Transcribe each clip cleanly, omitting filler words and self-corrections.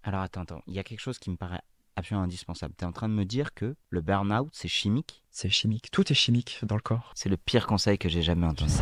Alors attends, il y a quelque chose qui me paraît absolument indispensable. Tu es en train de me dire que le burn-out, c'est chimique? C'est chimique. Tout est chimique dans le corps. C'est le pire conseil que j'ai jamais entendu.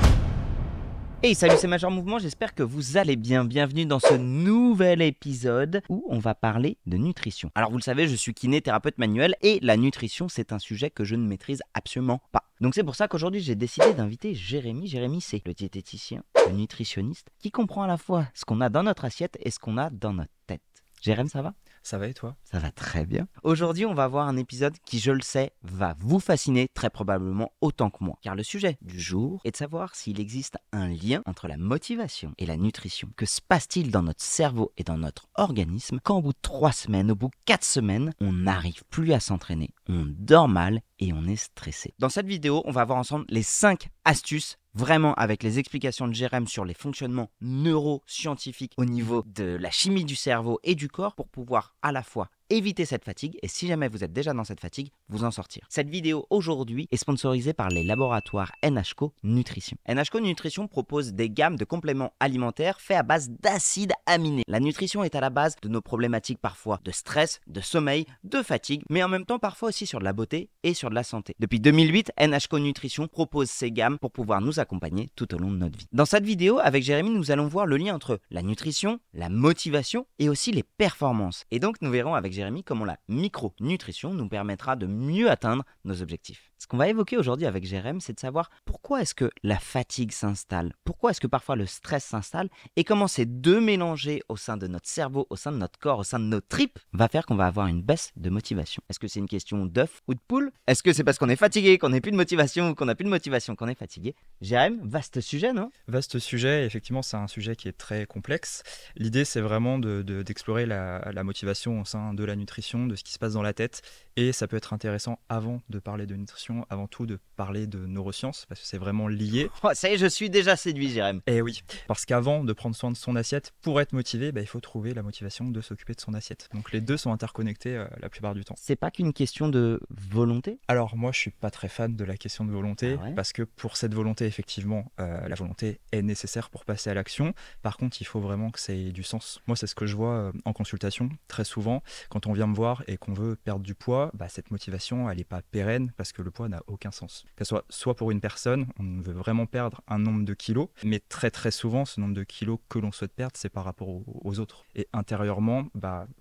Hey, salut, c'est Major Mouvement, j'espère que vous allez bien. Bienvenue dans ce nouvel épisode où on va parler de nutrition. Alors vous le savez, je suis kiné thérapeute manuel et la nutrition, c'est un sujet que je ne maîtrise absolument pas. Donc c'est pour ça qu'aujourd'hui, j'ai décidé d'inviter Jérémy. Jérémy, c'est le diététicien, le nutritionniste, qui comprend à la fois ce qu'on a dans notre assiette et ce qu'on a dans notre tête. Jérémy, ça va? Ça va et toi? Ça va très bien. Aujourd'hui, on va voir un épisode qui, je le sais, va vous fasciner très probablement autant que moi. Car le sujet du jour est de savoir s'il existe un lien entre la motivation et la nutrition. Que se passe-t-il dans notre cerveau et dans notre organisme quand au bout de 3 semaines, au bout de 4 semaines, on n'arrive plus à s'entraîner, on dort mal et on est stressé. Dans cette vidéo, on va voir ensemble les 5 astuces vraiment avec les explications de Jérém sur les fonctionnements neuroscientifiques au niveau de la chimie du cerveau et du corps pour pouvoir à la fois éviter cette fatigue et si jamais vous êtes déjà dans cette fatigue, vous en sortir. Cette vidéo aujourd'hui est sponsorisée par les laboratoires NHCO Nutrition. NHCO Nutrition propose des gammes de compléments alimentaires faits à base d'acides aminés. La nutrition est à la base de nos problématiques parfois de stress, de sommeil, de fatigue, mais en même temps parfois aussi sur de la beauté et sur de la santé. Depuis 2008, NHCO Nutrition propose ces gammes pour pouvoir nous accompagner tout au long de notre vie. Dans cette vidéo, avec Jérémy, nous allons voir le lien entre la nutrition, la motivation et aussi les performances. Et donc nous verrons avec Jérémy comment la micronutrition nous permettra de mieux atteindre nos objectifs. Ce qu'on va évoquer aujourd'hui avec Jérémy, c'est de savoir pourquoi est-ce que la fatigue s'installe, pourquoi est-ce que parfois le stress s'installe et comment ces deux mélangés au sein de notre cerveau, au sein de notre corps, au sein de nos tripes va faire qu'on va avoir une baisse de motivation. Est-ce que c'est une question d'œuf ou de poule? Est-ce que c'est parce qu'on est fatigué, qu'on n'a plus de motivation ou qu'on n'a plus de motivation qu'on est fatigué? Jérémy, vaste sujet, non? Vaste sujet, effectivement, c'est un sujet qui est très complexe. L'idée, c'est vraiment d'explorer la motivation au sein de la nutrition, de ce qui se passe dans la tête. Et ça peut être intéressant avant de parler de nutrition, avant tout de parler de neurosciences, parce que c'est vraiment lié. Oh, ça y est, je suis déjà séduit, Jérémy. Et oui, parce qu'avant de prendre soin de son assiette, pour être motivé, il faut trouver la motivation de s'occuper de son assiette. Donc les deux sont interconnectés la plupart du temps. C'est pas qu'une question de volonté? Alors moi, je suis pas très fan de la question de volonté, Ah ouais? parce que pour cette volonté, effectivement, la volonté est nécessaire pour passer à l'action. Par contre, il faut vraiment que ça ait du sens. Moi, c'est ce que je vois en consultation très souvent. Quand on vient me voir et qu'on veut perdre du poids, cette motivation, elle n'est pas pérenne parce que le poids n'a aucun sens. Que ce soit pour une personne, on veut vraiment perdre un nombre de kilos, mais très très souvent, ce nombre de kilos que l'on souhaite perdre, c'est par rapport aux autres. Et intérieurement,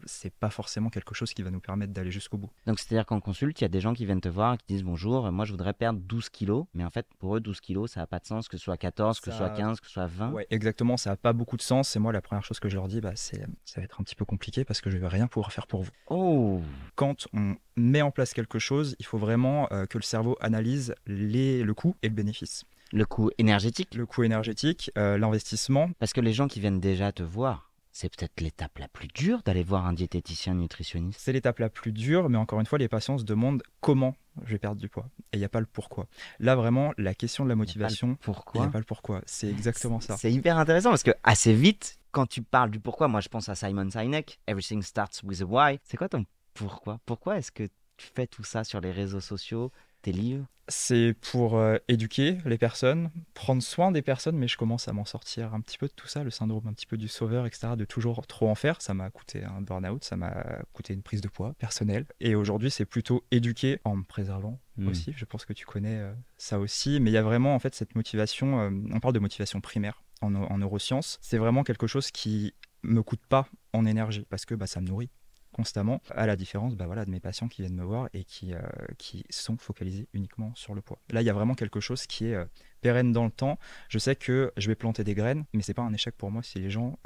c'est pas forcément quelque chose qui va nous permettre d'aller jusqu'au bout. Donc c'est-à-dire qu'en consulte, il y a des gens qui viennent te voir et qui disent bonjour, moi je voudrais perdre 12 kilos, mais en fait pour eux 12 kilos ça n'a pas de sens, que ce soit 14, que ce soit 15, que ce soit 20. Ouais, exactement, ça n'a pas beaucoup de sens. Et moi, la première chose que je leur dis, ça va être un petit peu compliqué parce que je vais rien pouvoir faire pour vous. Oh! Quand on met en place quelque chose, il faut vraiment que le cerveau analyse le coût et le bénéfice. Le coût énergétique? Le coût énergétique, l'investissement. Parce que les gens qui viennent déjà te voir, c'est peut-être l'étape la plus dure d'aller voir un diététicien nutritionniste. C'est l'étape la plus dure, mais encore une fois, les patients se demandent comment je vais perdre du poids. Et il n'y a pas le pourquoi. Là, vraiment, la question de la motivation, il n'y a pas le pourquoi. C'est exactement ça. C'est hyper intéressant parce que assez vite, quand tu parles du pourquoi, moi je pense à Simon Sinek, Everything starts with a why. C'est quoi ton pourquoi? Pourquoi est-ce que tu fais tout ça sur les réseaux sociaux, tes livres? C'est pour éduquer les personnes, prendre soin des personnes, mais je commence à m'en sortir un petit peu de tout ça, le syndrome un petit peu du sauveur, etc., de toujours trop en faire. Ça m'a coûté un burn-out, ça m'a coûté une prise de poids personnelle. Et aujourd'hui, c'est plutôt éduquer en me préservant aussi. Je pense que tu connais ça aussi. Mais il y a vraiment, en fait, cette motivation, on parle de motivation primaire en neurosciences. C'est vraiment quelque chose qui me coûte pas en énergie, parce que ça me nourrit constamment, à la différence de mes patients qui viennent me voir et qui sont focalisés uniquement sur le poids. Là, il y a vraiment quelque chose qui est pérenne dans le temps. Je sais que je vais planter des graines, mais c'est pas un échec pour moi si les gens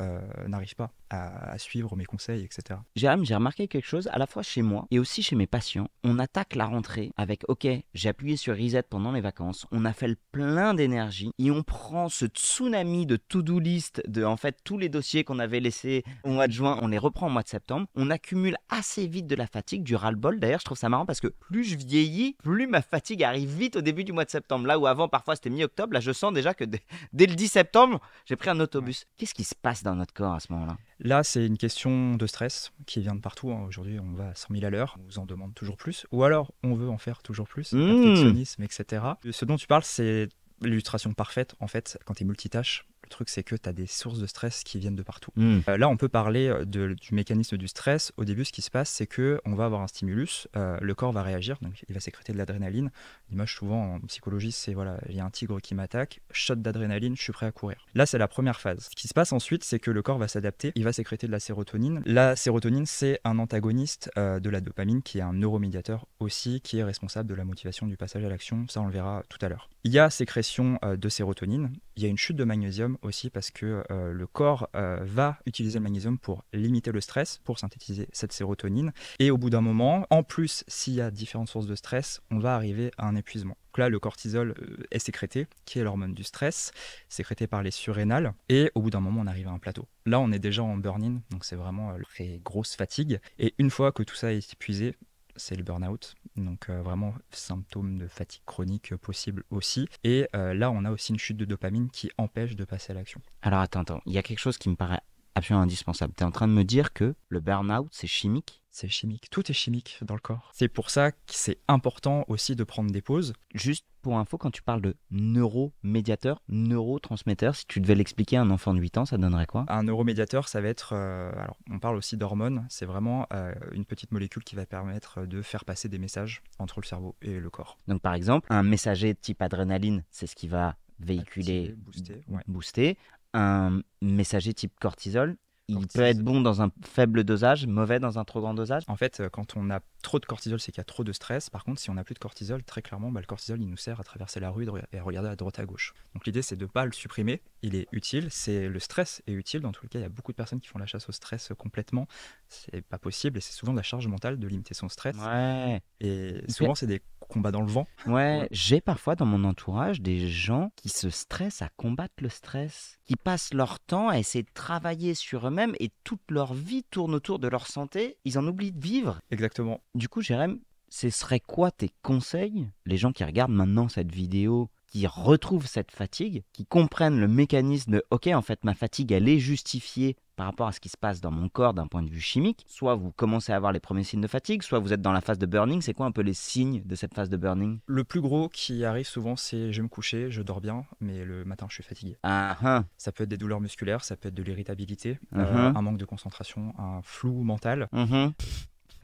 n'arrivent pas à suivre mes conseils, etc. Jérôme, j'ai remarqué quelque chose, à la fois chez moi et aussi chez mes patients. On attaque la rentrée avec « Ok, j'ai appuyé sur reset pendant les vacances, on a fait le plein d'énergie et on prend ce tsunami de to-do list de en fait tous les dossiers qu'on avait laissés au mois de juin, on les reprend au mois de septembre. On accumule assez vite de la fatigue, du ras-le-bol. D'ailleurs, je trouve ça marrant parce que plus je vieillis, plus ma fatigue arrive vite au début du mois de septembre. Là où avant, parfois, c'était mi-octobre, là, je sens déjà que dès le 10 septembre, j'ai pris un autobus. Qu'est-ce qui se passe dans notre corps à ce moment-là? Là, c'est une question de stress qui vient de partout. Aujourd'hui, on va à 100 000 à l'heure, on vous en demande toujours plus, ou alors on veut en faire toujours plus, perfectionnisme, etc. Ce dont tu parles, c'est l'illustration parfaite, en fait, quand tu es multitâche. truc, c'est que tu as des sources de stress qui viennent de partout. Hmm. Là, on peut parler du mécanisme du stress. Au début, ce qui se passe, c'est qu'on va avoir un stimulus, le corps va réagir, donc il va sécréter de l'adrénaline. L'image, souvent, en psychologie, c'est voilà, il y a un tigre qui m'attaque, shot d'adrénaline, je suis prêt à courir. Là, c'est la première phase. Ce qui se passe ensuite, c'est que le corps va s'adapter, il va sécréter de la sérotonine. La sérotonine, c'est un antagoniste de la dopamine, qui est un neuromédiateur aussi, qui est responsable de la motivation du passage à l'action. Ça, on le verra tout à l'heure. Il y a sécrétion de sérotonine. Il y a une chute de magnésium aussi parce que le corps va utiliser le magnésium pour limiter le stress, pour synthétiser cette sérotonine. Et au bout d'un moment, en plus, s'il y a différentes sources de stress, on va arriver à un épuisement. Donc là, le cortisol est sécrété, qui est l'hormone du stress, sécrété par les surrénales. Et au bout d'un moment, on arrive à un plateau. Là, on est déjà en burn-in, donc c'est vraiment très grosse fatigue. Et une fois que tout ça est épuisé, c'est le burn-out, donc vraiment symptômes de fatigue chronique possible aussi. Et là, on a aussi une chute de dopamine qui empêche de passer à l'action. Alors attends, il y a quelque chose qui me paraît absolument indispensable. Tu es en train de me dire que le burn-out, c'est chimique? C'est chimique, tout est chimique dans le corps. C'est pour ça que c'est important aussi de prendre des pauses. Juste pour info, quand tu parles de neuromédiateur, neurotransmetteur, si tu devais l'expliquer à un enfant de 8 ans, ça donnerait quoi? Un neuromédiateur, ça va être, alors on parle aussi d'hormones, c'est vraiment une petite molécule qui va permettre de faire passer des messages entre le cerveau et le corps. Donc par exemple, un messager type adrénaline, c'est ce qui va véhiculer, Activer, booster, booster. Un messager type cortisol, il peut Cortisol. être bon dans un faible dosage, mauvais dans un trop grand dosage. En fait, quand on a trop de cortisol, c'est qu'il y a trop de stress. Par contre, si on n'a plus de cortisol, très clairement, le cortisol, il nous sert à traverser la rue et à regarder à droite à gauche. Donc l'idée, c'est de ne pas le supprimer. Il est utile. Le stress est utile. Dans tous les cas, il y a beaucoup de personnes qui font la chasse au stress complètement. C'est pas possible et c'est souvent de la charge mentale de limiter son stress. Ouais. Et souvent, c'est des combats dans le vent. Ouais, j'ai parfois dans mon entourage des gens qui se stressent à combattre le stress, qui passent leur temps à essayer de travailler sur eux-mêmes et toute leur vie tourne autour de leur santé. Ils en oublient de vivre. Exactement. Du coup, Jérém, ce serait quoi tes conseils? Les gens qui regardent maintenant cette vidéo, qui retrouvent cette fatigue, qui comprennent le mécanisme de « Ok, en fait, ma fatigue, elle est justifiée par rapport à ce qui se passe dans mon corps d'un point de vue chimique. » Soit vous commencez à avoir les premiers signes de fatigue, soit vous êtes dans la phase de burning. C'est quoi un peu les signes de cette phase de burning? Le plus gros qui arrive souvent, c'est je vais me coucher, je dors bien, mais le matin, je suis fatigué. Ah ah. Ça peut être des douleurs musculaires, ça peut être de l'irritabilité, Mhm. un manque de concentration, un flou mental. Mhm.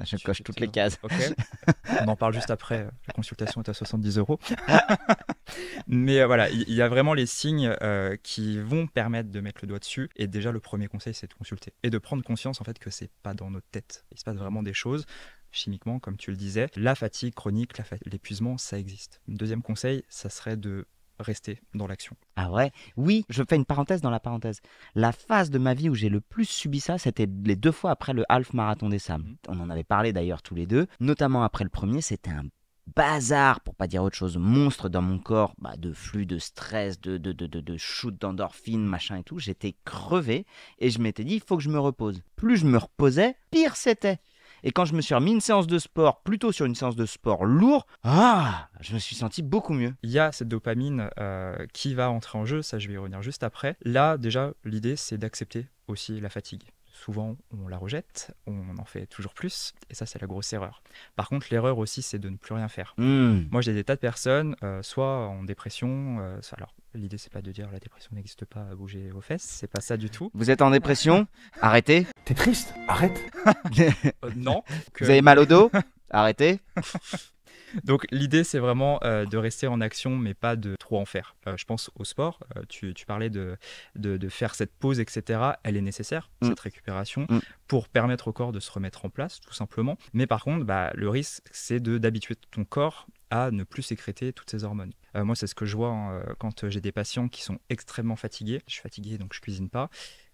Je coche toutes les cases. Ok. On en parle juste après. La consultation est à 70 €. Mais voilà, il y a vraiment les signes qui vont permettre de mettre le doigt dessus. Et déjà, le premier conseil, c'est de consulter et de prendre conscience en fait que c'est pas dans notre tête. Il se passe vraiment des choses. Chimiquement, comme tu le disais, la fatigue chronique, l'épuisement, ça existe. Le deuxième conseil, ça serait de rester dans l'action. Ah ouais? Oui, je fais une parenthèse dans la parenthèse. La phase de ma vie où j'ai le plus subi ça, c'était les 2 fois après le half marathon des Sables. On en avait parlé d'ailleurs tous les deux. Notamment après le premier, c'était un bazar, pour pas dire autre chose, monstre dans mon corps, de flux, de stress, de shoot d'endorphine, machin et tout. J'étais crevé et je m'étais dit, il faut que je me repose. Plus je me reposais, pire c'était. Et quand je me suis remis une séance de sport, plutôt sur une séance de sport lourd, je me suis senti beaucoup mieux. Il y a cette dopamine qui va entrer en jeu, ça je vais y revenir juste après. Là, déjà, l'idée, c'est d'accepter aussi la fatigue. Souvent, on la rejette, on en fait toujours plus, et ça, c'est la grosse erreur. Par contre, l'erreur aussi, c'est de ne plus rien faire. Moi, j'ai des tas de personnes, soit en dépression, alors l'idée, c'est pas de dire la dépression n'existe pas, bouger vos fesses, c'est pas ça du tout. Vous êtes en dépression? Arrêtez. T'es triste? Arrête. Non. Vous avez mal au dos? Arrêtez. Donc l'idée c'est vraiment de rester en action mais pas de trop en faire. Je pense au sport, tu parlais de faire cette pause etc. Elle est nécessaire, cette récupération, pour permettre au corps de se remettre en place tout simplement. Mais par contre le risque c'est d'habituer ton corps à ne plus sécréter toutes ces hormones. Moi c'est ce que je vois quand j'ai des patients qui sont extrêmement fatigués. Je suis fatigué donc je cuisine pas.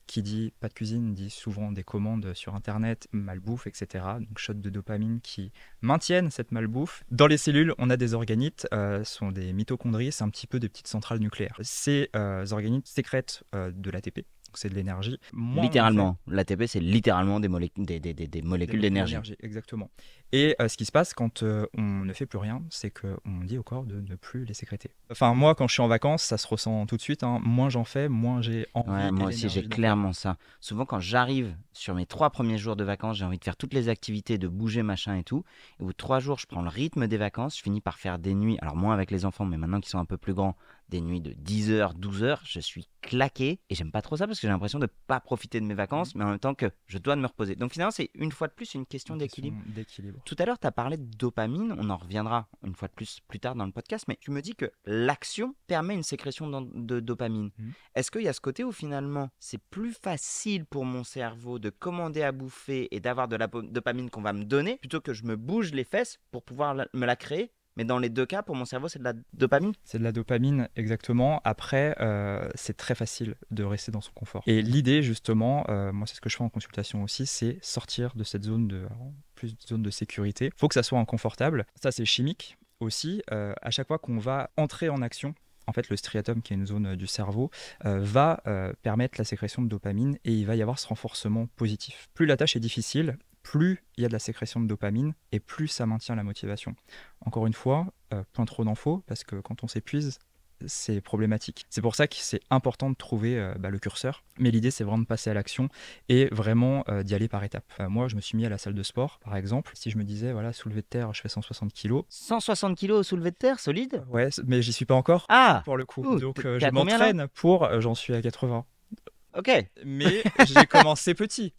Qui dit pas de cuisine dit souvent des commandes sur internet, malbouffe, etc. Donc shot de dopamine qui maintiennent cette malbouffe. Dans les cellules, on a des organites, sont des mitochondries, c'est un petit peu des petites centrales nucléaires. Ces organites sécrètent de l'ATP, donc c'est de l'énergie. Littéralement, l'ATP c'est littéralement des molécules d'énergie. Exactement. Et ce qui se passe quand on ne fait plus rien, c'est qu'on dit au corps de ne plus les sécréter. Enfin, moi, quand je suis en vacances, ça se ressent tout de suite. Moins j'en fais, moins j'ai envie. Ouais, moi aussi, j'ai clairement ça. Souvent, quand j'arrive sur mes 3 premiers jours de vacances, j'ai envie de faire toutes les activités, de bouger, machin et tout. Et au bout de 3 jours, je prends le rythme des vacances. Je finis par faire des nuits, alors moins avec les enfants, mais maintenant qu'ils sont un peu plus grands, des nuits de 10 heures, 12 heures, je suis claqué et j'aime pas trop ça parce que j'ai l'impression de pas profiter de mes vacances, mais en même temps que je dois me reposer. Donc finalement, c'est une fois de plus une question d'équilibre. Tout à l'heure, tu as parlé de dopamine, on en reviendra une fois de plus tard dans le podcast, mais tu me dis que l'action permet une sécrétion de dopamine. Est-ce qu'il y a ce côté où finalement, c'est plus facile pour mon cerveau de commander à bouffer et d'avoir de la dopamine qu'on va me donner plutôt que je me bouge les fesses pour pouvoir me la créer? Mais dans les deux cas, pour mon cerveau, c'est de la dopamine? C'est de la dopamine, exactement. Après, c'est très facile de rester dans son confort. Et l'idée, justement, moi, c'est ce que je fais en consultation aussi, c'est sortir de cette zone de sécurité. Il faut que ça soit inconfortable. Ça, c'est chimique aussi. À chaque fois qu'on va entrer en action, en fait, le striatum, qui est une zone du cerveau, va permettre la sécrétion de dopamine et il va y avoir ce renforcement positif. Plus la tâche est difficile, plus il y a de la sécrétion de dopamine et plus ça maintient la motivation. Encore une fois, point trop d'infos, parce que quand on s'épuise, c'est problématique. C'est pour ça que c'est important de trouver le curseur. Mais l'idée, c'est vraiment de passer à l'action et vraiment d'y aller par étapes. Moi, je me suis mis à la salle de sport, par exemple. Si je me disais, voilà, soulevé de terre, je fais 160 kg. 160 kg au soulevé de terre, solide? Ouais, mais j'y suis pas encore, pour le coup. Donc, je m'entraîne pour... j'en suis à 80. Ok. Mais j'ai commencé petit.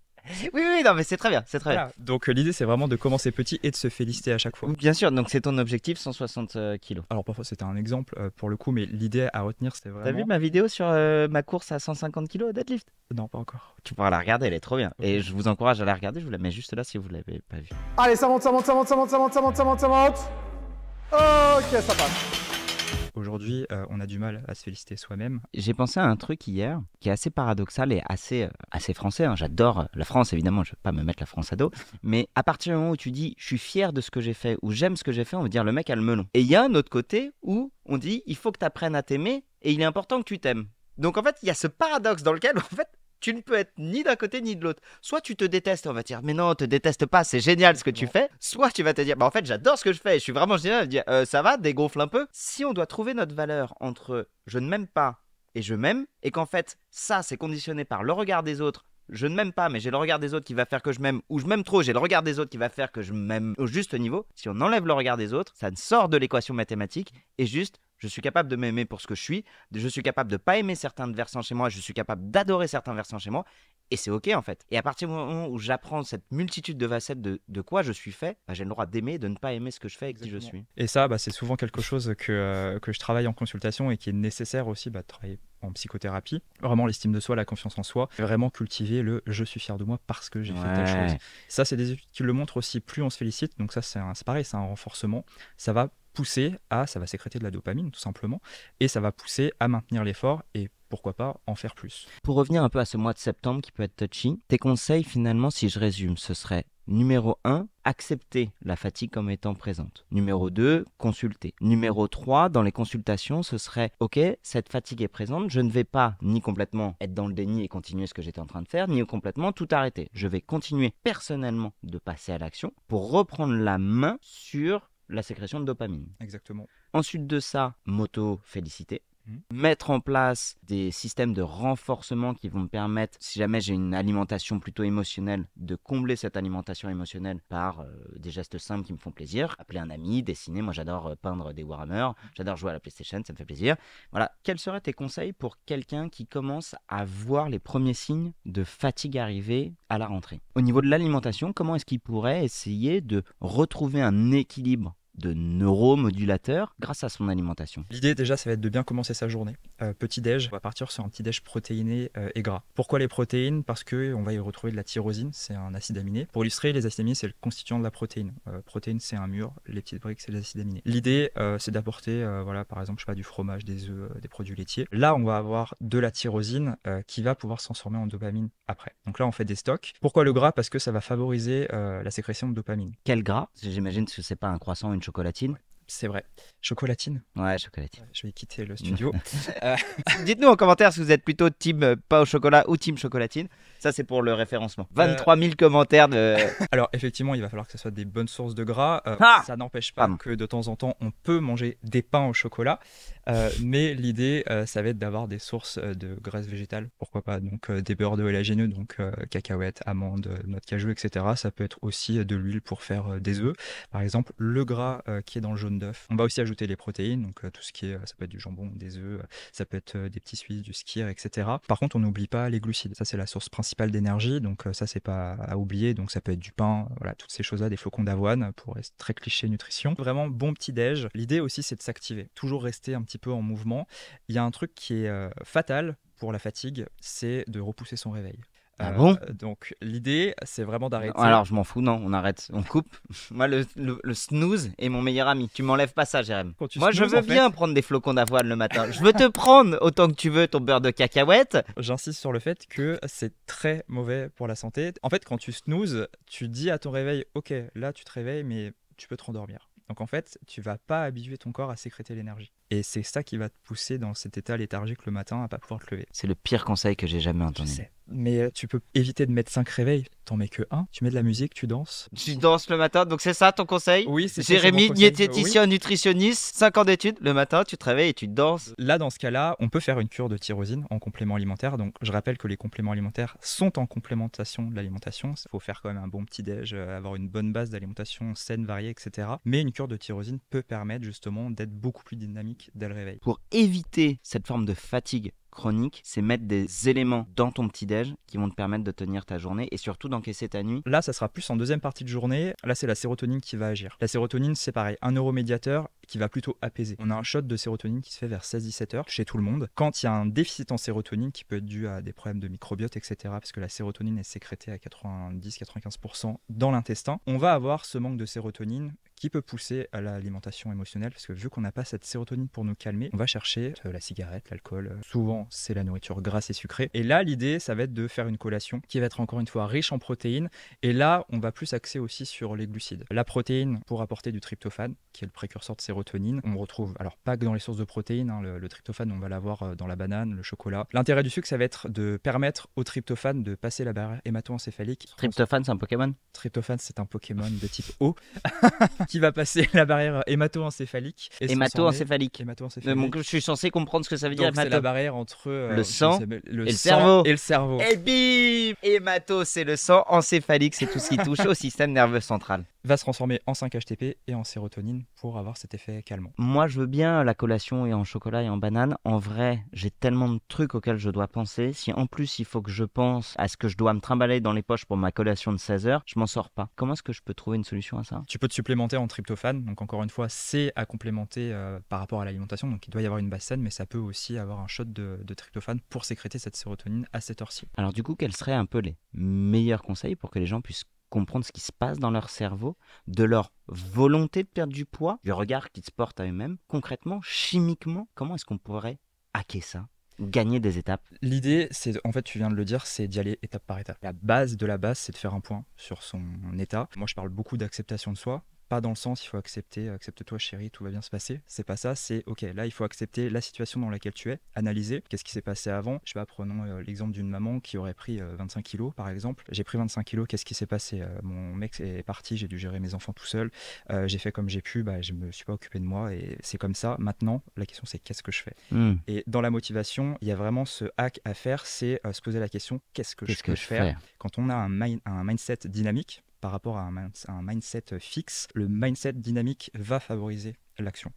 Oui, non, mais c'est très bien, c'est très bien. Donc l'idée, c'est vraiment de commencer petit et de se féliciter à chaque fois. Bien sûr, donc c'est ton objectif, 160 kilos. Alors parfois, c'était un exemple pour le coup, mais l'idée à retenir, c'était vraiment... T'as vu ma vidéo sur ma course à 150 kilos au deadlift? Non, pas encore. Tu pourras la regarder, elle est trop bien. Et je vous encourage à la regarder, je vous la mets juste là si vous ne l'avez pas vue. Allez, ça monte, ça monte, ça monte, ça monte, ça monte, ça monte, ça monte, ça monte. Ok, ça passe. Aujourd'hui, on a du mal à se féliciter soi-même. J'ai pensé à un truc hier qui est assez paradoxal et assez français. J'adore la France, évidemment, je ne veux pas me mettre la France à dos. Mais à partir du moment où tu dis « je suis fier de ce que j'ai fait » ou « j'aime ce que j'ai fait », on veut dire « le mec a le melon ». Et il y a un autre côté où on dit « il faut que tu apprennes à t'aimer et il est important que tu t'aimes ». Donc en fait, il y a ce paradoxe dans lequel en fait, tu ne peux être ni d'un côté ni de l'autre. Soit tu te détestes, on va te dire mais non, te déteste pas, c'est génial ce que tu fais. Soit tu vas te dire bah en fait j'adore ce que je fais, je suis vraiment génial. Dire ça va, dégonfle un peu. Si on doit trouver notre valeur entre je ne m'aime pas et je m'aime, et qu'en fait ça c'est conditionné par le regard des autres. Je ne m'aime pas, mais j'ai le regard des autres qui va faire que je m'aime, ou je m'aime trop, j'ai le regard des autres qui va faire que je m'aime au juste niveau. Si on enlève le regard des autres, ça sort de l'équation mathématique et juste je suis capable de m'aimer pour ce que je suis capable de pas aimer certains versants chez moi, je suis capable d'adorer certains versants chez moi, et c'est ok en fait. Et à partir du moment où j'apprends cette multitude de facettes de quoi je suis fait, bah, j'ai le droit d'aimer, de ne pas aimer ce que je fais et qui je suis. Et ça, c'est souvent quelque chose que je travaille en consultation et qui est nécessaire aussi de travailler en psychothérapie. Vraiment l'estime de soi, la confiance en soi, vraiment cultiver le « je suis fier de moi parce que j'ai fait telle chose ». Ça, c'est des études qui le montrent aussi, plus on se félicite, donc ça c'est pareil, c'est un renforcement, ça va sécréter de la dopamine tout simplement, et ça va pousser à maintenir l'effort et pourquoi pas en faire plus. Pour revenir un peu à ce mois de septembre qui peut être touchy, tes conseils finalement, si je résume, ce serait numéro 1, accepter la fatigue comme étant présente. Numéro 2, consulter. Numéro 3, dans les consultations, ce serait ok, cette fatigue est présente, je ne vais pas ni complètement être dans le déni et continuer ce que j'étais en train de faire, ni complètement tout arrêter. Je vais continuer personnellement de passer à l'action pour reprendre la main sur la sécrétion de dopamine. Exactement. Ensuite de ça, m'auto-féliciter. Mettre en place des systèmes de renforcement qui vont me permettre, si jamais j'ai une alimentation plutôt émotionnelle, de combler cette alimentation émotionnelle par des gestes simples qui me font plaisir. Appeler un ami, dessiner, moi j'adore peindre des Warhammer, j'adore jouer à la PlayStation, ça me fait plaisir. Voilà, quels seraient tes conseils pour quelqu'un qui commence à voir les premiers signes de fatigue arriver à la rentrée? Au niveau de l'alimentation, comment est-ce qu'il pourrait essayer de retrouver un équilibre de neuromodulateurs grâce à son alimentation? L'idée déjà, ça va être de bien commencer sa journée. Petit-déj, on va partir sur un petit-déj protéiné et gras. Pourquoi les protéines? Parce qu'on va y retrouver de la tyrosine, c'est un acide aminé. Pour illustrer, les acides aminés, c'est le constituant de la protéine. Protéine, c'est un mur, les petites briques, c'est les acides aminés. L'idée, c'est d'apporter, par exemple, du fromage, des œufs, des produits laitiers. Là, on va avoir de la tyrosine qui va pouvoir se transformer en dopamine après. Donc là, on fait des stocks. Pourquoi le gras? Parce que ça va favoriser la sécrétion de dopamine. Quel gras? J'imagine que c'est pas un croissant ou une chocolatine. Ouais, c'est vrai. Chocolatine? Ouais, chocolatine. Je vais quitter le studio. Dites-nous en commentaire si vous êtes plutôt team pain au chocolat ou team chocolatine. Ça, c'est pour le référencement. 23 000 commentaires de... Alors effectivement, il va falloir que ce soit des bonnes sources de gras. Ça n'empêche pas Pardon. que de temps en temps, on peut manger des pains au chocolat. Mais l'idée, ça va être d'avoir des sources de graisses végétales. Pourquoi pas donc des beurres de halagéneux, donc cacahuètes, amandes, noix de cajou, etc. Ça peut être aussi de l'huile pour faire des œufs. Par exemple, le gras qui est dans le jaune d'œuf. On va aussi ajouter les protéines, donc tout ce qui est, ça peut être du jambon, des œufs, ça peut être des petits suisses, du skyr, etc. Par contre, on n'oublie pas les glucides. Ça, c'est la source principale d'énergie, donc ça, c'est pas à oublier. Donc ça peut être du pain, voilà, toutes ces choses-là, des flocons d'avoine pour être très cliché nutrition. Vraiment bon petit déj. L'idée aussi, c'est de s'activer, toujours rester un petit peu en mouvement. Il y a un truc qui est fatal pour la fatigue, c'est de repousser son réveil. Ah bon? Donc l'idée, c'est vraiment d'arrêter. Alors, je m'en fous, non, on arrête, on coupe. Moi, le snooze est mon meilleur ami. Tu m'enlèves pas ça, Jérém. Quand tu Moi, je snoozes, veux en fait, bien prendre des flocons d'avoine le matin. Je veux te prendre autant que tu veux ton beurre de cacahuète. J'insiste sur le fait que c'est très mauvais pour la santé. En fait, quand tu snoozes, tu dis à ton réveil, ok, là tu te réveilles, mais tu peux te rendormir. Donc en fait, tu vas pas habituer ton corps à sécréter l'énergie. Et c'est ça qui va te pousser dans cet état léthargique le matin à pas pouvoir te lever. C'est le pire conseil que j'ai jamais Je entendu. sais. Mais tu peux éviter de mettre 5 réveils. T'en mets que un. Tu mets de la musique, tu danses. Tu danses le matin, donc c'est ça ton conseil? Oui, c'est ça, Jérémy, c'est mon conseil. diététicien, nutritionniste, 5 ans d'études. Le matin, tu te réveilles et tu danses. Là, dans ce cas-là, on peut faire une cure de tyrosine en complément alimentaire. Donc, je rappelle que les compléments alimentaires sont en complémentation de l'alimentation. Il faut faire quand même un bon petit déj, avoir une bonne base d'alimentation saine, variée, etc. Mais une cure de tyrosine peut permettre justement d'être beaucoup plus dynamique dès le réveil. Pour éviter cette forme de fatigue chronique, c'est mettre des éléments dans ton petit-déj qui vont te permettre de tenir ta journée et surtout d'encaisser ta nuit. Là, ça sera plus en deuxième partie de journée. Là, c'est la sérotonine qui va agir. La sérotonine, c'est pareil, un neuromédiateur qui va plutôt apaiser. On a un shot de sérotonine qui se fait vers 16-17 heures chez tout le monde. Quand il y a un déficit en sérotonine qui peut être dû à des problèmes de microbiote, etc., parce que la sérotonine est sécrétée à 90-95% dans l'intestin, on va avoir ce manque de sérotonine qui peut pousser à l'alimentation émotionnelle, parce que vu qu'on n'a pas cette sérotonine pour nous calmer, on va chercher la cigarette, l'alcool, souvent c'est la nourriture grasse et sucrée. Et là, l'idée, ça va être de faire une collation qui va être encore une fois riche en protéines, et là, on va plus axer aussi sur les glucides. La protéine pour apporter du tryptophane, qui est le précurseur de sérotonine, on retrouve, alors pas que dans les sources de protéines, hein, le tryptophane, on va l'avoir dans la banane, le chocolat. L'intérêt du sucre, ça va être de permettre au tryptophane de passer la barrière hémato-encéphalique. Tryptophane, c'est un Pokémon? Tryptophane, c'est un Pokémon de type O qui va passer la barrière hémato-encéphalique. Et Hémato-encéphalique. Hémato-encéphalique. Donc, je suis censé comprendre ce que ça veut dire. Donc, c'est la barrière entre le sang le et le sang cerveau. et le cerveau. Et bim! Hémato, c'est le sang. Encéphalique, c'est tout ce qui touche au système nerveux central. Va se transformer en 5-HTP et en sérotonine pour avoir cet effet calmant. Moi, je veux bien la collation et en chocolat et en banane. En vrai, j'ai tellement de trucs auxquels je dois penser. Si en plus, il faut que je pense à ce que je dois me trimballer dans les poches pour ma collation de 16 heures, je m'en sors pas. Comment est-ce que je peux trouver une solution à ça? Tu peux te supplémenter en tryptophane. Donc, encore une fois, c'est à complémenter par rapport à l'alimentation. Donc, il doit y avoir une base saine, mais ça peut aussi avoir un shot de tryptophane pour sécréter cette sérotonine à cette heure-ci. Alors, du coup, quels seraient un peu les meilleurs conseils pour que les gens puissent comprendre ce qui se passe dans leur cerveau, de leur volonté de perdre du poids, du regard qu'ils se portent à eux-mêmes, concrètement, chimiquement, comment est-ce qu'on pourrait hacker ça, gagner des étapes? L'idée, c'est, en fait, tu viens de le dire, c'est d'y aller étape par étape. La base de la base, c'est de faire un point sur son état. Moi, je parle beaucoup d'acceptation de soi. Pas dans le sens, il faut accepter, accepte-toi chérie, tout va bien se passer. C'est pas ça, c'est ok, là il faut accepter la situation dans laquelle tu es, analyser qu'est-ce qui s'est passé avant. Je sais pas, prenons l'exemple d'une maman qui aurait pris 25 kilos par exemple. J'ai pris 25 kilos, qu'est-ce qui s'est passé? Mon mec est parti, j'ai dû gérer mes enfants tout seul. J'ai fait comme j'ai pu, je me suis pas occupé de moi et c'est comme ça. Maintenant, la question c'est qu'est-ce que je fais? Et dans la motivation, il y a vraiment ce hack à faire, c'est se poser la question qu'est-ce que je peux faire? Quand on a un mindset dynamique, par rapport à un mindset fixe, le mindset dynamique va favoriser l'action.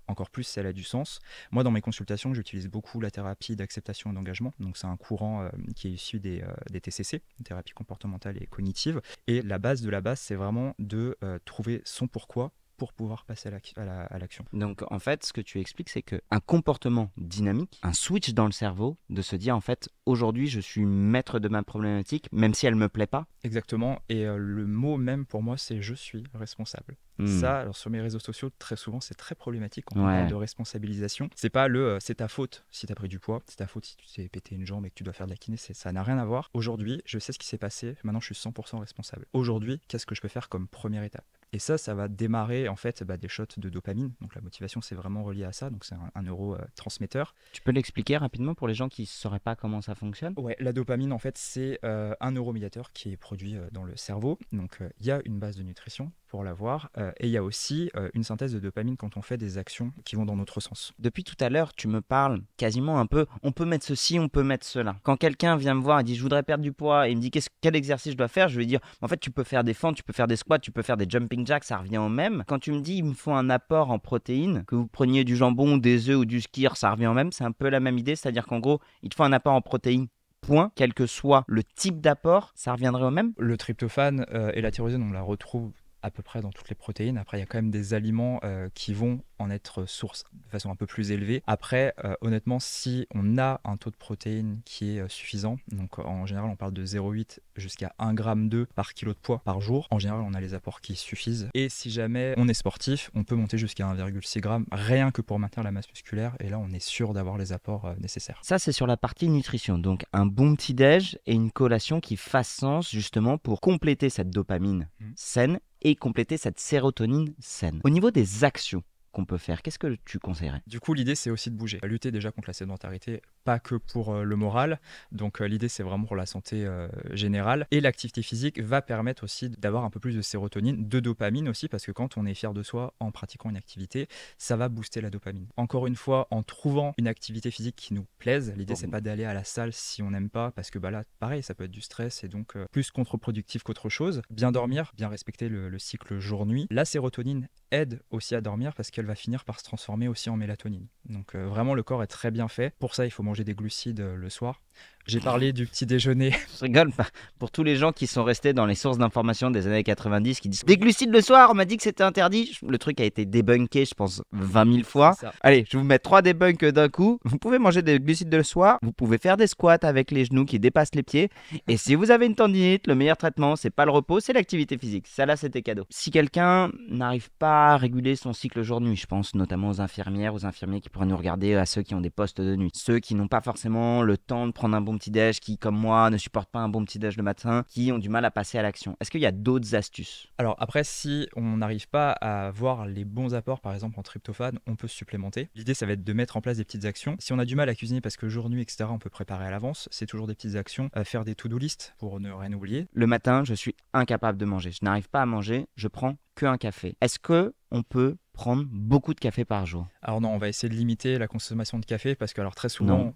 Encore plus si elle a du sens. Moi, dans mes consultations, j'utilise beaucoup la thérapie d'acceptation et d'engagement. Donc, c'est un courant qui est issu des TCC, thérapie comportementale et cognitive. Et la base de la base, c'est vraiment de trouver son pourquoi pour pouvoir passer à l'action. Donc en fait, ce que tu expliques, c'est qu'un comportement dynamique, un switch dans le cerveau, de se dire en fait, aujourd'hui je suis maître de ma problématique, même si elle me plaît pas. Exactement, et le mot même pour moi, c'est je suis responsable. Ça, alors sur mes réseaux sociaux, très souvent, c'est très problématique quand on parle de responsabilisation. C'est pas c'est ta faute si tu as pris du poids, c'est ta faute si tu t'es pété une jambe et que tu dois faire de la kiné, ça n'a rien à voir. Aujourd'hui, je sais ce qui s'est passé, maintenant je suis 100% responsable. Aujourd'hui, qu'est-ce que je peux faire comme première étape? Et ça va démarrer en fait des shots de dopamine. Donc la motivation, c'est vraiment relié à ça. Donc c'est un neurotransmetteur. Tu peux l'expliquer rapidement pour les gens qui ne sauraient pas comment ça fonctionne? Ouais, la dopamine, en fait, c'est un neuromédiateur qui est produit dans le cerveau. Donc il y a une base de nutrition pour l'avoir. Et il y a aussi une synthèse de dopamine quand on fait des actions qui vont dans notre sens. Depuis tout à l'heure, tu me parles quasiment un peu, on peut mettre ceci, on peut mettre cela. Quand quelqu'un vient me voir et dit je voudrais perdre du poids et il me dit quel exercice je dois faire, je vais dire en fait tu peux faire des fentes, tu peux faire des squats, tu peux faire des jumping jacks, ça revient au même. Quand tu me dis il me faut un apport en protéines, que vous preniez du jambon, des œufs ou du skyr, ça revient au même, c'est un peu la même idée, c'est-à-dire qu'en gros il te faut un apport en protéines. Point, quel que soit le type d'apport, ça reviendrait au même? Le tryptophane et la tyrosine, on la retrouve à peu près dans toutes les protéines. Après, il y a quand même des aliments qui vont en être source de façon un peu plus élevée. Après, honnêtement, si on a un taux de protéines qui est suffisant, donc en général, on parle de 0,8 jusqu'à 1,2 g par kilo de poids par jour. En général, on a les apports qui suffisent. Et si jamais on est sportif, on peut monter jusqu'à 1,6 g rien que pour maintenir la masse musculaire. Et là, on est sûr d'avoir les apports nécessaires. Ça, c'est sur la partie nutrition. Donc, un bon petit-déj et une collation qui fasse sens justement pour compléter cette dopamine saine et compléter cette sérotonine saine. Au niveau des actions qu'on peut faire, qu'est-ce que tu conseillerais? Du coup, l'idée, c'est aussi de bouger. Lutter déjà contre la sédentarité, pas que pour le moral. Donc, l'idée, c'est vraiment pour la santé générale. Et l'activité physique va permettre aussi d'avoir un peu plus de sérotonine, de dopamine aussi, parce que quand on est fier de soi en pratiquant une activité, ça va booster la dopamine. Encore une fois, en trouvant une activité physique qui nous plaise, l'idée, c'est pas d'aller à la salle si on n'aime pas, parce que là, pareil, ça peut être du stress et donc plus contre-productif qu'autre chose. Bien dormir, bien respecter le cycle jour-nuit. La sérotonine aide aussi à dormir parce qu'elle va finir par se transformer aussi en mélatonine. Donc vraiment, le corps est très bien fait. Pour ça, il faut manger des glucides le soir. J'ai parlé du petit déjeuner. Je rigole pas. Pour tous les gens qui sont restés dans les sources d'information des années 90 qui disent des glucides le soir, on m'a dit que c'était interdit. Le truc a été débunké, je pense, 20 000 fois. Allez, je vais vous mettre 3 débunks d'un coup. Vous pouvez manger des glucides le soir. Vous pouvez faire des squats avec les genoux qui dépassent les pieds. Et si vous avez une tendinite, le meilleur traitement, c'est pas le repos, c'est l'activité physique. Ça là, c'était cadeau. Si quelqu'un n'arrive pas à réguler son cycle jour-nuit, je pense notamment aux infirmières, aux infirmiers qui pourraient nous regarder, à ceux qui ont des postes de nuit, ceux qui n'ont pas forcément le temps de prendre un bon petit-déj, qui, comme moi, ne supportent pas un bon petit-déj le matin, qui ont du mal à passer à l'action. Est-ce qu'il y a d'autres astuces? Alors après, si on n'arrive pas à avoir les bons apports, par exemple en tryptophane, on peut se supplémenter. L'idée, ça va être de mettre en place des petites actions. Si on a du mal à cuisiner parce que jour-nuit, etc., on peut préparer à l'avance. C'est toujours des petites actions. Faire des to-do list pour ne rien oublier. Le matin, je suis incapable de manger. Je n'arrive pas à manger, je prends qu'un café. Est-ce que on peut prendre beaucoup de café par jour? Alors non, on va essayer de limiter la consommation de café parce que alors très souvent... Non.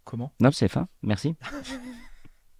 Comment? Non, c'est fin, merci.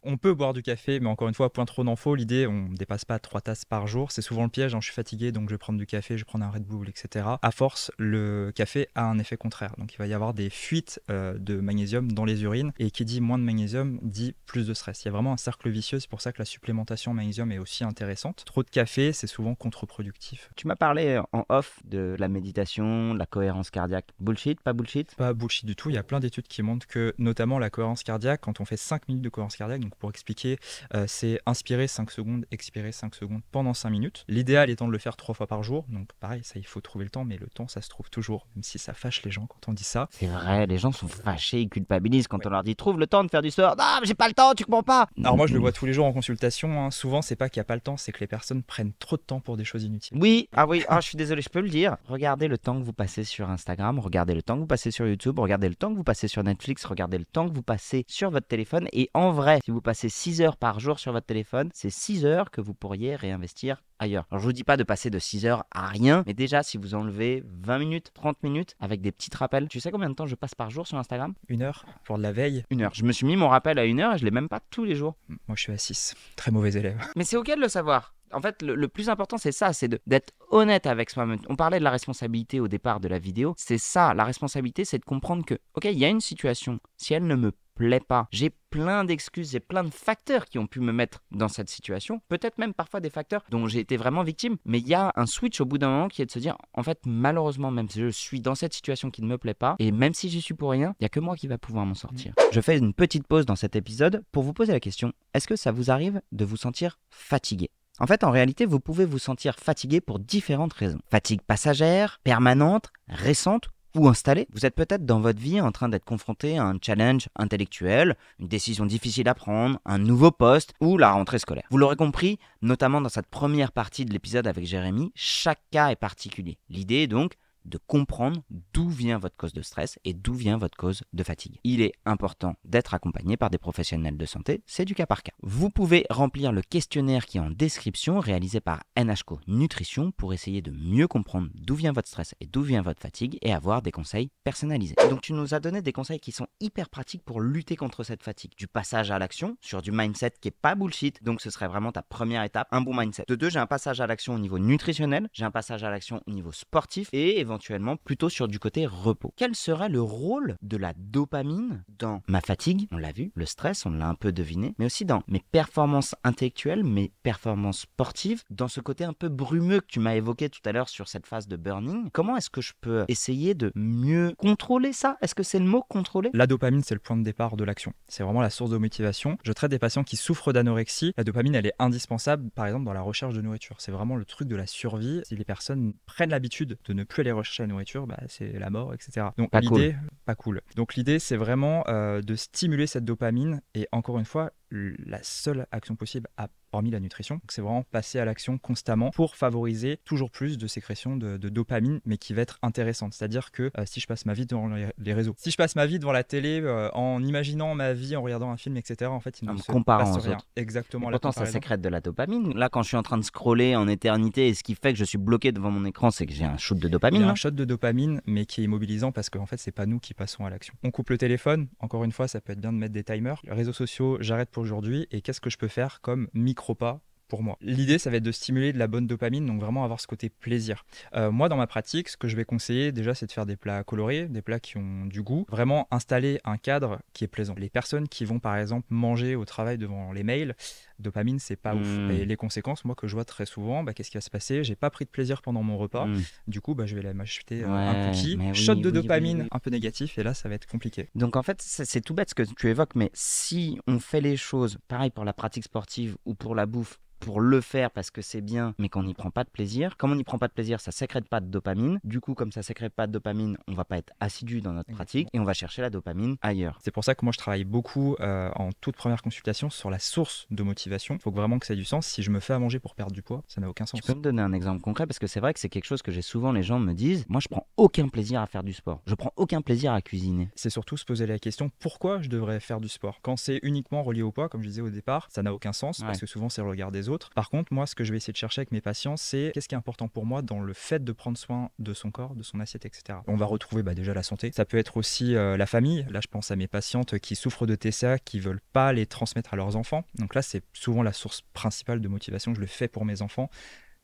On peut boire du café, mais encore une fois, point trop d'infos. L'idée, on ne dépasse pas 3 tasses par jour. C'est souvent le piège. Je suis fatigué, donc je vais prendre du café, je vais prendre un Red Bull, etc. À force, le café a un effet contraire. Donc il va y avoir des fuites de magnésium dans les urines. Et qui dit moins de magnésium dit plus de stress. Il y a vraiment un cercle vicieux. C'est pour ça que la supplémentation en magnésium est aussi intéressante. Trop de café, c'est souvent contre-productif. Tu m'as parlé en off de la méditation, de la cohérence cardiaque. Bullshit, pas bullshit? Pas bullshit du tout. Il y a plein d'études qui montrent que, notamment la cohérence cardiaque, quand on fait 5 minutes de cohérence cardiaque, donc pour expliquer, c'est inspirer 5 secondes, expirer 5 secondes pendant 5 minutes. L'idéal étant de le faire 3 fois par jour. Donc pareil, ça il faut trouver le temps, mais le temps ça se trouve toujours, même si ça fâche les gens quand on dit ça. C'est vrai, les gens sont fâchés, ils culpabilisent quand on leur dit trouve le temps de faire du sport. Non, mais j'ai pas le temps, tu comprends pas. Alors moi je le vois tous les jours en consultation, hein. Souvent c'est pas qu'il n'y a pas le temps, c'est que les personnes prennent trop de temps pour des choses inutiles. Oui, je suis désolé, je peux le dire. Regardez le temps que vous passez sur Instagram, regardez le temps que vous passez sur YouTube, regardez le temps que vous passez sur Netflix, regardez le temps que vous passez sur votre téléphone. Et en vrai, si vous passez 6 heures par jour sur votre téléphone, c'est 6 heures que vous pourriez réinvestir ailleurs. Alors je vous dis pas de passer de 6 heures à rien, mais déjà si vous enlevez 20 minutes, 30 minutes avec des petits rappels. Tu sais combien de temps je passe par jour sur Instagram? 1 heure pour de la veille. 1 heure. Je me suis mis mon rappel à 1 heure et je l'ai même pas tous les jours. Moi je suis à 6. Très mauvais élève. Mais c'est ok de le savoir. En fait, le plus important, c'est ça, c'est d'être honnête avec soi-même. On parlait de la responsabilité au départ de la vidéo. C'est ça, la responsabilité, c'est de comprendre que, ok, il y a une situation. Si elle ne me plaît pas, j'ai plein d'excuses, j'ai plein de facteurs qui ont pu me mettre dans cette situation. Peut-être même parfois des facteurs dont j'ai été vraiment victime. Mais il y a un switch au bout d'un moment qui est de se dire, en fait, malheureusement, même si je suis dans cette situation qui ne me plaît pas, et même si j'y suis pour rien, il n'y a que moi qui va pouvoir m'en sortir. Je fais une petite pause dans cet épisode pour vous poser la question, est-ce que ça vous arrive de vous sentir fatigué ? En fait, en réalité, vous pouvez vous sentir fatigué pour différentes raisons. Fatigue passagère, permanente, récente ou installé. Vous êtes peut-être dans votre vie en train d'être confronté à un challenge intellectuel, une décision difficile à prendre, un nouveau poste ou la rentrée scolaire. Vous l'aurez compris, notamment dans cette première partie de l'épisode avec Jérémy, chaque cas est particulier. L'idée est donc de comprendre d'où vient votre cause de stress et d'où vient votre cause de fatigue. Il est important d'être accompagné par des professionnels de santé, c'est du cas par cas. Vous pouvez remplir le questionnaire qui est en description, réalisé par NHCO Nutrition, pour essayer de mieux comprendre d'où vient votre stress et d'où vient votre fatigue et avoir des conseils personnalisés. Donc tu nous as donné des conseils qui sont hyper pratiques pour lutter contre cette fatigue. Du passage à l'action sur du mindset qui est pas bullshit, donc ce serait vraiment ta première étape, un bon mindset. De deux, j'ai un passage à l'action au niveau nutritionnel, j'ai un passage à l'action au niveau sportif et éventuellement plutôt sur du côté repos. Quel serait le rôle de la dopamine dans ma fatigue? On l'a vu, le stress, on l'a un peu deviné, mais aussi dans mes performances intellectuelles, mes performances sportives, dans ce côté un peu brumeux que tu m'as évoqué tout à l'heure sur cette phase de burning. Comment est-ce que je peux essayer de mieux contrôler ça? Est-ce que c'est le mot contrôler? La dopamine, c'est le point de départ de l'action. C'est vraiment la source de motivation. Je traite des patients qui souffrent d'anorexie. La dopamine, elle est indispensable, par exemple, dans la recherche de nourriture. C'est vraiment le truc de la survie. Si les personnes prennent l'habitude de ne plus aller rechercher la nourriture, c'est la mort, etc. Donc pas l'idée, cool. Pas cool. Donc l'idée, c'est vraiment de stimuler cette dopamine et encore une fois, la seule action possible hormis la nutrition. Donc c'est vraiment passer à l'action constamment pour favoriser toujours plus de sécrétion de dopamine, mais qui va être intéressante. C'est-à-dire que si je passe ma vie devant les réseaux, si je passe ma vie devant la télé, en imaginant ma vie, en regardant un film, etc., en fait, il ne se passe rien. Exactement. Et pourtant, ça sécrète de la dopamine. Là, quand je suis en train de scroller en éternité, et ce qui fait que je suis bloqué devant mon écran, c'est que j'ai un shoot de dopamine. Il y a un shot de dopamine, mais qui est immobilisant parce qu'en fait, c'est pas nous qui passons à l'action. On coupe le téléphone. Encore une fois, ça peut être bien de mettre des timers. Les réseaux sociaux, j'arrête pour aujourd'hui. Et qu'est-ce que je peux faire comme micro-pas pour moi? L'idée, ça va être de stimuler de la bonne dopamine, donc vraiment avoir ce côté plaisir. Moi, dans ma pratique, ce que je vais conseiller déjà, c'est de faire des plats colorés, des plats qui ont du goût, vraiment installer un cadre qui est plaisant. Les personnes qui vont, par exemple, manger au travail devant les mails, dopamine, c'est pas ouf. Et les conséquences, moi, que je vois très souvent, qu'est-ce qui va se passer? J'ai pas pris de plaisir pendant mon repas, du coup, je vais m'acheter un cookie, shot de dopamine un peu négatif, et là, ça va être compliqué. Donc en fait, c'est tout bête ce que tu évoques, mais si on fait les choses, pareil pour la pratique sportive ou pour la bouffe, pour le faire parce que c'est bien, mais qu'on n'y prend pas de plaisir. Comme on n'y prend pas de plaisir, ça sécrète pas de dopamine. Du coup, comme ça sécrète pas de dopamine, on va pas être assidu dans notre pratique et on va chercher la dopamine ailleurs. C'est pour ça que moi, je travaille beaucoup en toute première consultation sur la source de motivation. Il faut vraiment que ça ait du sens. Si je me fais à manger pour perdre du poids, ça n'a aucun sens. Tu peux me donner un exemple concret? Parce que c'est vrai que c'est quelque chose que j'ai souvent, les gens me disent, moi, je prends aucun plaisir à faire du sport. Je prends aucun plaisir à cuisiner. C'est surtout se poser la question, pourquoi je devrais faire du sport? Quand c'est uniquement relié au poids, comme je disais au départ, ça n'a aucun sens parce que souvent, c'est le regard des autres. Par contre, moi, ce que je vais essayer de chercher avec mes patients, c'est qu'est-ce qui est important pour moi dans le fait de prendre soin de son corps, de son assiette, etc. On va retrouver déjà la santé. Ça peut être aussi la famille. Là, je pense à mes patientes qui souffrent de TCA, qui veulent pas les transmettre à leurs enfants. Donc là, c'est souvent la source principale de motivation. Je le fais pour mes enfants.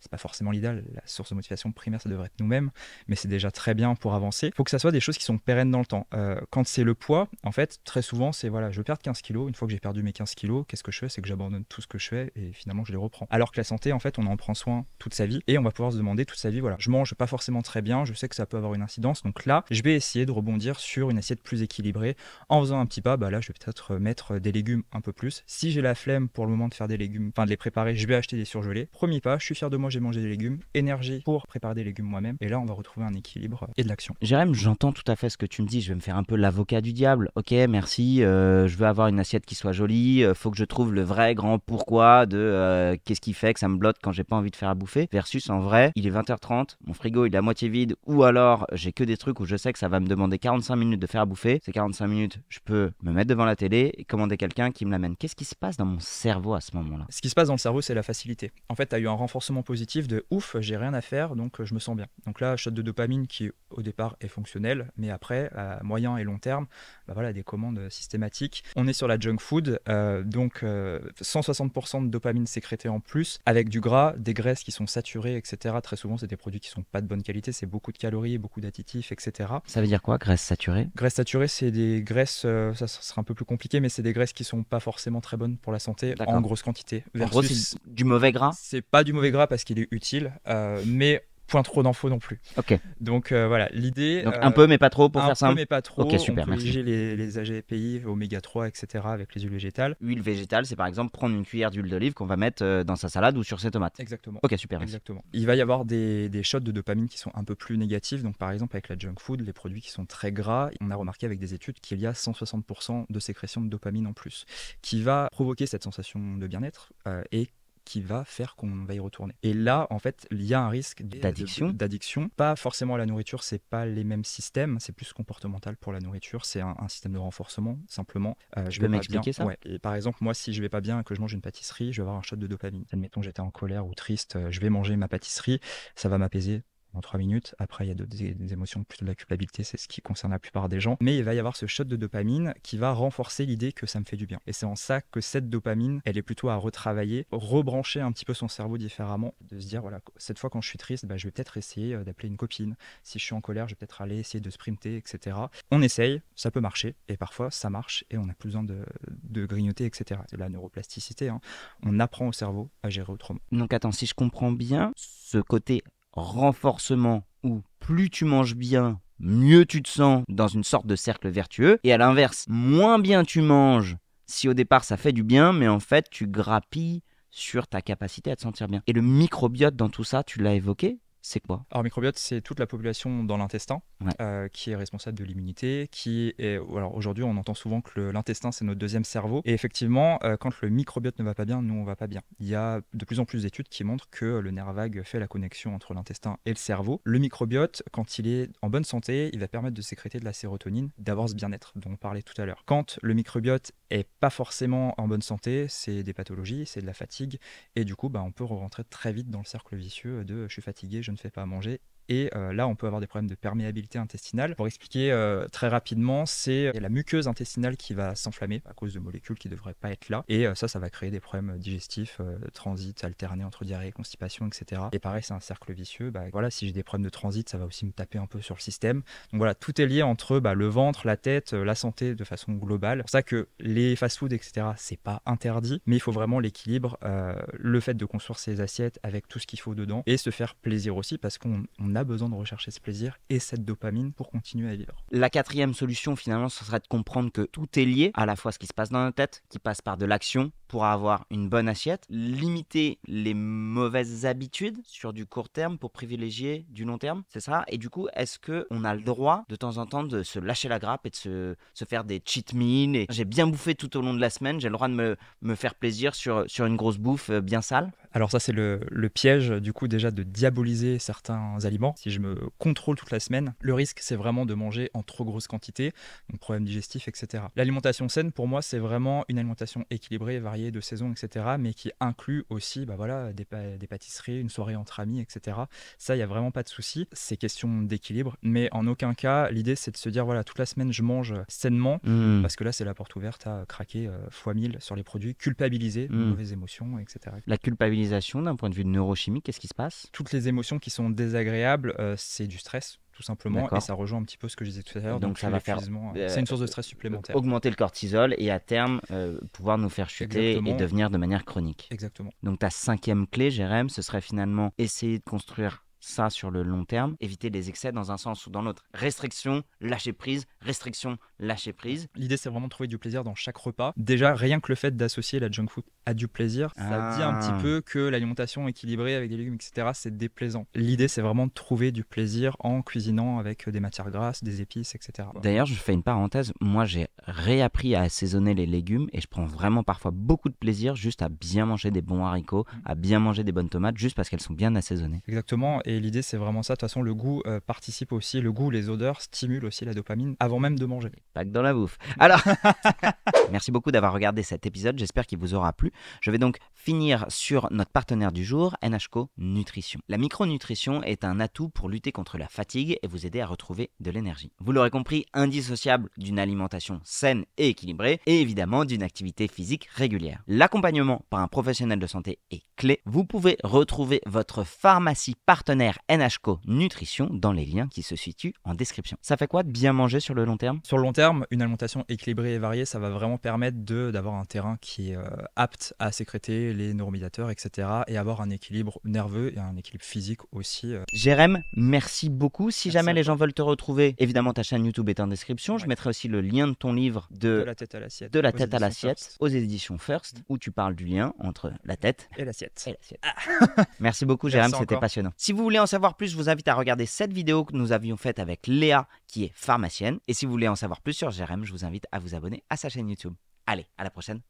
C'est pas forcément l'idéal, la source de motivation primaire, ça devrait être nous-mêmes, mais c'est déjà très bien pour avancer. Il faut que ça soit des choses qui sont pérennes dans le temps. Quand c'est le poids, en fait, très souvent, c'est je veux perdre 15 kilos. Une fois que j'ai perdu mes 15 kilos, qu'est-ce que je fais? C'est que j'abandonne tout ce que je fais et finalement, je les reprends. Alors que la santé, en fait, on en prend soin toute sa vie et on va pouvoir se demander toute sa vie, je mange pas forcément très bien, je sais que ça peut avoir une incidence. Donc là, je vais essayer de rebondir sur une assiette plus équilibrée en faisant un petit pas. Là, je vais peut-être mettre des légumes un peu plus. Si j'ai la flemme pour le moment de faire des légumes, de les préparer, je vais acheter des surgelés. Premier pas, je suis fier de moi, j'ai mangé des légumes. Énergie pour préparer des légumes moi-même et là on va retrouver un équilibre et de l'action. Jérémy, j'entends tout à fait ce que tu me dis, je vais me faire un peu l'avocat du diable. Ok, merci, je veux avoir une assiette qui soit jolie, faut que je trouve le vrai grand pourquoi de qu'est-ce qui fait que ça me bloque quand j'ai pas envie de faire à bouffer, versus en vrai, il est 20h30, mon frigo il est à moitié vide, ou alors j'ai que des trucs où je sais que ça va me demander 45 minutes de faire à bouffer. Ces 45 minutes, je peux me mettre devant la télé et commander quelqu'un qui me l'amène. Qu'est-ce qui se passe dans mon cerveau à ce moment-là? Ce qui se passe dans le cerveau, c'est la facilité. En fait, tu as eu un renforcement positif de ouf, j'ai rien à faire, donc je me sens bien. Donc là, shot de dopamine qui au départ est fonctionnel, mais après, à moyen et long terme, des commandes systématiques. On est sur la junk food, donc 160% de dopamine sécrétée en plus, avec du gras, des graisses qui sont saturées, etc. Très souvent, c'est des produits qui sont pas de bonne qualité, c'est beaucoup de calories, beaucoup d'additifs, etc. Ça veut dire quoi, graisse saturée? Graisse saturée, c'est des graisses, ça sera un peu plus compliqué, mais c'est des graisses qui sont pas forcément très bonnes pour la santé en grosse quantité. En gros, c'est du mauvais gras? C'est pas du mauvais gras parce qu'il est utile, mais point trop d'infos non plus. Ok. Donc voilà, l'idée... Donc un peu mais pas trop pour faire Un simple. peu mais pas trop. Ok, super, on peut merci. léger les AGPI, oméga 3, etc. avec les huiles végétales. Huile végétale, c'est par exemple prendre une cuillère d'huile d'olive qu'on va mettre dans sa salade ou sur ses tomates. Exactement. Ok, super, merci. Exactement. Il va y avoir des shots de dopamine qui sont un peu plus négatifs. Donc, par exemple, avec la junk food, les produits qui sont très gras, on a remarqué avec des études qu'il y a 160% de sécrétion de dopamine en plus, qui va provoquer cette sensation de bien-être et qui va faire qu'on va y retourner. Et là, en fait, il y a un risque d'addiction. Pas forcément à la nourriture, c'est pas les mêmes systèmes, c'est plus comportemental pour la nourriture, c'est un système de renforcement, simplement. Je peux m'expliquer ça? Ouais. Et par exemple, moi, si je vais pas bien et que je mange une pâtisserie, je vais avoir un shot de dopamine. Admettons que j'étais en colère ou triste, je vais manger ma pâtisserie, ça va m'apaiser en 3 minutes. Après, il y a des émotions, plutôt de la culpabilité, c'est ce qui concerne la plupart des gens. Mais il va y avoir ce shot de dopamine qui va renforcer l'idée que ça me fait du bien. Et c'est en ça que cette dopamine, elle est plutôt à retravailler, rebrancher un petit peu son cerveau différemment, de se dire, voilà, cette fois quand je suis triste, je vais peut-être essayer d'appeler une copine. Si je suis en colère, je vais peut-être aller essayer de sprinter, etc. On essaye, ça peut marcher, et parfois ça marche, et on n'a plus besoin de grignoter, etc. C'est la neuroplasticité, hein. On apprend au cerveau à gérer autrement. Donc attends, si je comprends bien, ce côté renforcement où plus tu manges bien, mieux tu te sens dans une sorte de cercle vertueux. Et à l'inverse, moins bien tu manges si au départ ça fait du bien, mais en fait tu grappilles sur ta capacité à te sentir bien. Et le microbiote dans tout ça, tu l'as évoqué, c'est quoi? Alors, microbiote, c'est toute la population dans l'intestin qui est responsable de l'immunité. Alors aujourd'hui, on entend souvent que l'intestin, c'est notre deuxième cerveau. Et effectivement, quand le microbiote ne va pas bien, nous, on va pas bien. Il y a de plus en plus d'études qui montrent que le nerf vague fait la connexion entre l'intestin et le cerveau. Le microbiote, quand il est en bonne santé, il va permettre de sécréter de la sérotonine, d'avoir ce bien-être dont on parlait tout à l'heure. Quand le microbiote est pas forcément en bonne santé, c'est des pathologies, c'est de la fatigue. Et du coup, on peut rentrer très vite dans le cercle vicieux de je suis fatigué, je ne fais pas à manger. Et là, on peut avoir des problèmes de perméabilité intestinale. Pour expliquer très rapidement, c'est la muqueuse intestinale qui va s'enflammer à cause de molécules qui ne devraient pas être là. Et ça va créer des problèmes digestifs, transit alterné entre diarrhée, constipation, etc. Et pareil, c'est un cercle vicieux. Voilà, si j'ai des problèmes de transit, ça va aussi me taper un peu sur le système. Donc voilà, tout est lié entre le ventre, la tête, la santé de façon globale. C'est pour ça que les fast-foods, etc., c'est pas interdit, mais il faut vraiment l'équilibre, le fait de construire ses assiettes avec tout ce qu'il faut dedans et se faire plaisir aussi parce qu'on a besoin de rechercher ce plaisir et cette dopamine pour continuer à vivre. La quatrième solution, finalement, ce serait de comprendre que tout est lié, à la fois ce qui se passe dans notre tête, qui passe par de l'action pour avoir une bonne assiette, limiter les mauvaises habitudes sur du court terme pour privilégier du long terme, c'est ça? Et du coup, est-ce qu'on a le droit de temps en temps de se lâcher la grappe et de se faire des cheat meals et j'ai bien bouffé tout au long de la semaine, j'ai le droit de me faire plaisir sur une grosse bouffe bien sale? Alors ça, c'est le piège, du coup, déjà de diaboliser certains aliments. Si je me contrôle toute la semaine, le risque, c'est vraiment de manger en trop grosse quantité, donc problèmes digestifs, etc. L'alimentation saine, pour moi, c'est vraiment une alimentation équilibrée, variée, de saison, etc., mais qui inclut aussi des pâtisseries, une soirée entre amis, etc. Ça, il n'y a vraiment pas de souci. C'est question d'équilibre, mais en aucun cas, l'idée, c'est de se dire, voilà, toute la semaine, je mange sainement, parce que là, c'est la porte ouverte à craquer fois 1000 sur les produits, culpabiliser, mauvaises émotions, etc. La culpabilisation, d'un point de vue neurochimique, qu'est-ce qui se passe? Toutes les émotions qui sont désagréables, c'est du stress, tout simplement. D'accord. Et ça rejoint un petit peu ce que je disais tout à l'heure. Donc ça va faire c'est une source de stress supplémentaire. Augmenter le cortisol et à terme pouvoir nous faire chuter. Exactement. Et devenir de manière chronique. Exactement. Donc ta cinquième clé, Jérém, ce serait finalement essayer de construire ça sur le long terme, éviter les excès dans un sens ou dans l'autre. Restriction, lâcher prise, restriction, lâcher prise. L'idée, c'est vraiment de trouver du plaisir dans chaque repas. Déjà, rien que le fait d'associer la junk food à du plaisir, ça dit un petit peu que l'alimentation équilibrée avec des légumes, etc., c'est déplaisant. L'idée, c'est vraiment de trouver du plaisir en cuisinant avec des matières grasses, des épices, etc. D'ailleurs, je fais une parenthèse. Moi, j'ai réappris à assaisonner les légumes et je prends vraiment parfois beaucoup de plaisir juste à bien manger des bons haricots, à bien manger des bonnes tomates, juste parce qu'elles sont bien assaisonnées. Exactement. Et l'idée, c'est vraiment ça. De toute façon, le goût participe aussi. Le goût, les odeurs stimulent aussi la dopamine avant même de manger. Pas que dans la bouffe. Alors, merci beaucoup d'avoir regardé cet épisode. J'espère qu'il vous aura plu. Je vais donc finir sur notre partenaire du jour, NHCO Nutrition. La micronutrition est un atout pour lutter contre la fatigue et vous aider à retrouver de l'énergie. Vous l'aurez compris, indissociable d'une alimentation saine et équilibrée et évidemment d'une activité physique régulière. L'accompagnement par un professionnel de santé est clé. Vous pouvez retrouver votre pharmacie partenaire NHCO Nutrition dans les liens qui se situent en description. Ça fait quoi de bien manger sur le le long terme? Sur le long terme, une alimentation équilibrée et variée, ça va vraiment permettre d'avoir un terrain qui est apte à sécréter les neuromédiateurs, etc. et avoir un équilibre nerveux et un équilibre physique aussi. Jérém, merci beaucoup. Si Merci jamais à les toi. gens veulent te retrouver, évidemment ta chaîne YouTube est en description. Je Ouais. mettrai aussi le lien de ton livre De la tête à l'assiette. De la aux tête à éditions l'assiette First. aux éditions First, où tu parles du lien entre la tête Et l'assiette. et l'assiette. Merci beaucoup Jérém, Merci c'était encore. passionnant. Si vous voulez en savoir plus, je vous invite à regarder cette vidéo que nous avions faite avec Léa, qui est pharmacienne. Et si vous voulez en savoir plus sur Jérém, je vous invite à vous abonner à sa chaîne YouTube. Allez, à la prochaine.